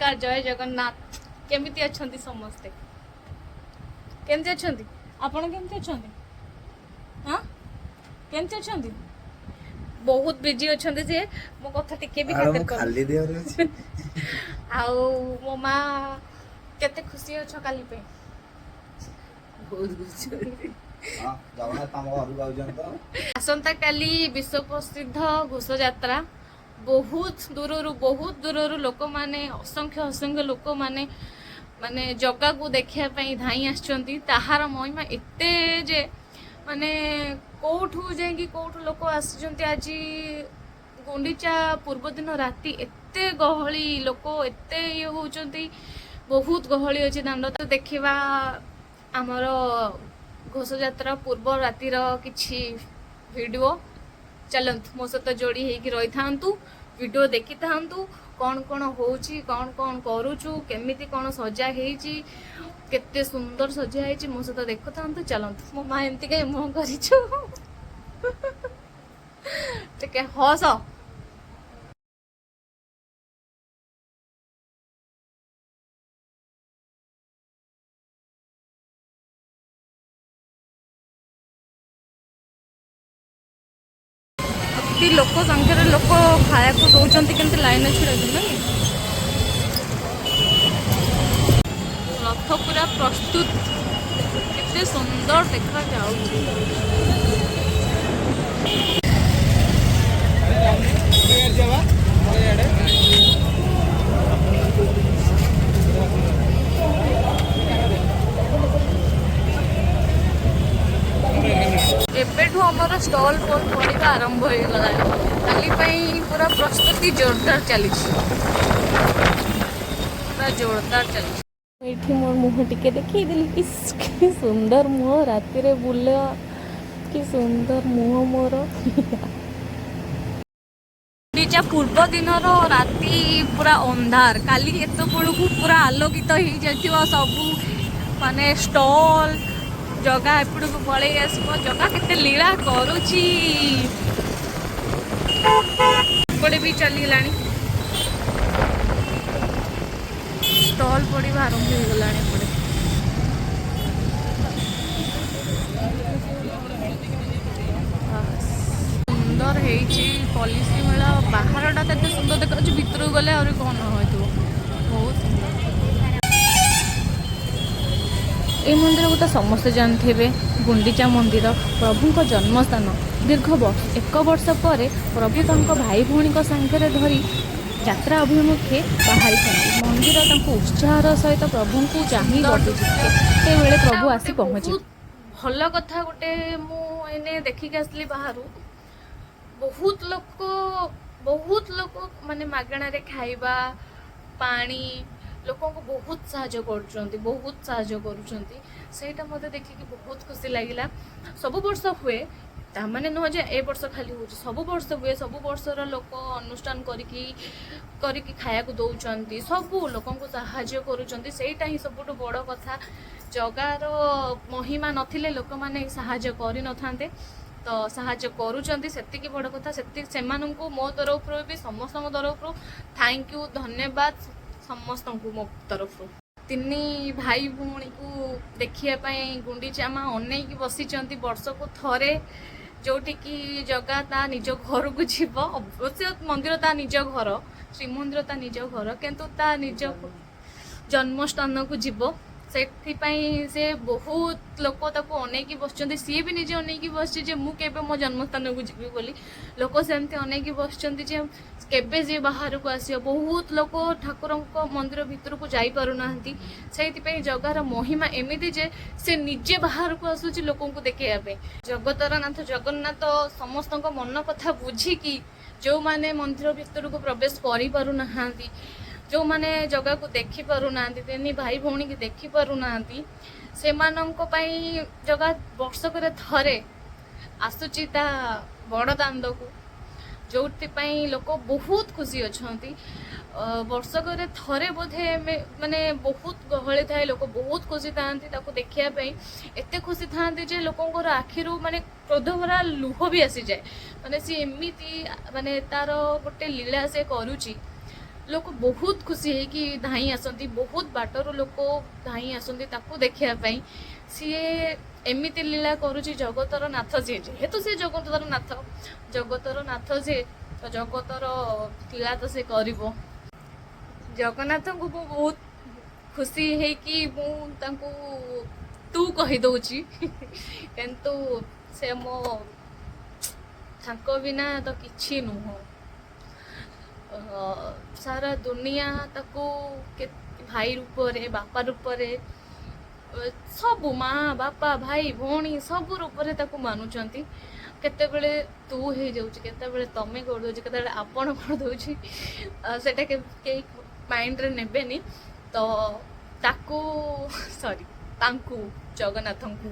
नमस्कार जय जगन्नाथ केमिति अछंती समस्ते केमती अछंती आपण केमती अछंती हां केमती अछंती बहुत बिजी अछंती जे मो कथा टिके भी खातिर कर खाली देह रे अछि आउ मो मां केते खुशी अछ काली पे बहुत खुशी हां जावना तम घर गाउजन तो आसंता काली विश्व प्रसिद्ध घोष यात्रा बहुत दूररू लोक माने असंख्य लोक माने माने जगह को देखिया पई धाई आछंती ताहार महिमा एते जे माने कोठू जाई कोठू लोक आछंती आज गुंडीचा पूर्व दिन राती एते गहली लोक एते ये होचंती बहुत गहली अछि दांड तो देखिबा हमर घोष यात्रा पूर्व रातिर किछि वीडियो चलंतु मो सहित जोड़ी होगी रही था वीडियो देखी था कौन कौन होची कौन कौन करुचु केमिति कौन सजा हेची केते सुंदर सजा हेची मो सहित देखु था चलंतु मो मां एमती कहीं मुह करिछु टिके हस लोक संख्यार लोक खाया को दौरान केमती लाइन छिड़ा रथ पूरा प्रस्तुत केते सुंदर देखा एबेठू आमर स्टॉल पोल पड़ा आरंभ हो गला काली पूरा प्रस्तुति जोरदार चली पूरा जोरदार चली मोर मुह टिके देखी देली कि सुंदर मुह राति रे बुल कि सुंदर मुह मोर निजा पूर्व दिन राति पूरा अंधार काली एत बेलू पूरा आलोकित हो जाइथिबा सबू माने स्टॉल जगह एपड़ को पड़े आसो जगह केते लीला करुची एपटे भी चलिगलानी स्टॉल पड़ा आरंभ हो गला सुंदर पॉलिसी मेला बाहरटा तो सुंदर देखा भितर गले और कौन हो बहुत सुंदर ए मंदिर को तो समस्ते जानते गुंडीचा मंदिर प्रभु जन्मस्थान दीर्घ एक वर्ष पर प्रभु तक भाई भौणी सांगे धरी यात्रा अभिमुखे बाहरी मंदिर उत्साह सहित प्रभु को चाह बटुचे प्रभु आसी पहुँचे भल कथा गोटे मुझे देखिक आसली बाहर बहुत लोक माने मागणार खाइबा पानी लोक बहुत साहाय्य करुँचा मत देखिक बहुत खुशी लगिला सब वर्ष हुए तामाने नुह जे ए वर्ष खाली हो सब वर्ष हुए सब वर्षर लोक अनुष्ठान करिकी खाया को दौरान सब लोक साहाय्य करुँच ही सबुठ बड़ कथा जगार महिमा नथिले लोक माने साहाय्य करि नथांते तो साहाय्य करुँच सेतिकी बड़ कथा से मो तरफ भी समस्त तरफ थैंक यू धन्यवाद समस्त मो तरफ तीन भाई भौणी को देखापी गुंडीचा माँ अनेक बसी वर्ष को थरे जोटिकी जगह ता निज घर को जीव अवश्य मंदिर ता निज घर श्रीमंदिर ता निज घर किंतु ता निज जन्मस्थान को जीव से बहुत लोक अनेक बस सी भी निजे अनेक बस मुझे मो जन्मस्थान को जीवी बोली लोक सेमती अनेक बस केबे जे बाहर को आस बहुत लोक ठाकुर मंदिर भितर को जाई पारुना से जगार महिमा एमती जे से निजे बाहर को आसूची लोक को देखापे जगतर नाथ जगन्नाथ समस्त मन कथा बुझिकी जो माने मंदिर भितर को प्रवेश करि पारुना जो माने जगह को देखि पारुना तीन भाई भौणी की देखि पारुना से जगह वर्षक थरे आसुची ता बड़ दांड को जो लोक बहुत खुशी अच्छा वर्षक थरे बोधे माने बहुत गहली थाए लोक बहुत खुशी था देखापी एत खुशी था लोक आखिरू माने क्रोध भरा लुह भी आसी जाए माने सी एमती माने तार गोटे लीला से करुची लोक बहुत खुशी है कि धाई आसती बहुत बाटर लोक धाई आसती ताकू देखापी सीए एमती लीला करुच्ची जगतर नाथ सी जेहेतु सी जगतर नाथ सी तो जगतर लीला तो सी कर जगन्नाथ को बहुत खुशी है कि तू कहीदे किंतु से मो बिना तो किछि नुह सारा दुनिया ताको भाई रूप रे बापा रूप रे सब माँ बापा भाई भौणी सब रूप रे ताको मानुचंती केतेबेले तू हो जाउची केतेबेले तमे कर दोची केतेबेले आपण कर दोची सेटा के माइंड रे नेबेनी तो ताको सॉरी तांकू जगन्नाथंकू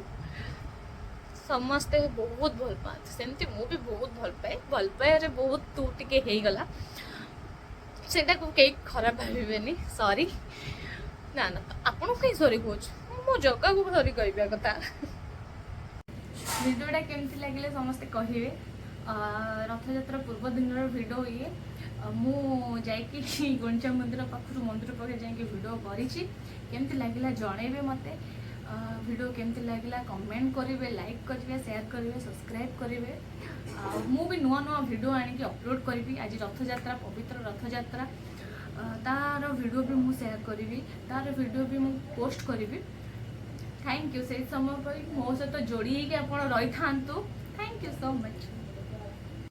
समस्ते बहुत भल पाते सेमती मु भी बहुत भल पाए बहुत तू टिके हे गला सेटा को कई खराब भावेनी सॉरी ना ना आपण कहीं सॉरी कहूँ मो जगह को सॉरी कहबा कथा भिडियोटा केमती लगे समस्ते कहे रथयात्रा पूर्व दिन भिडियो ये मु जाकि गुंडचा मंदिर पाखर मंदिर पाखे जाकि भिडियो करमती लगे जनइबे मत भिडियो केमती लगे कमेंट करेंगे लाइक करेंगे शेयर करेंगे सब्सक्राइब करेंगे मु भी नुआ नुआ भिडियो आनिकी अपलोड करी आज रथयात्रा पवित्र रथयात्रा तार भिडियो भी मु शेयर करी तार भिडियो भी मु पोस्ट करी थैंक यू से समय पर मो सहित जोड़ी आप रही था थैंक यू सो मच।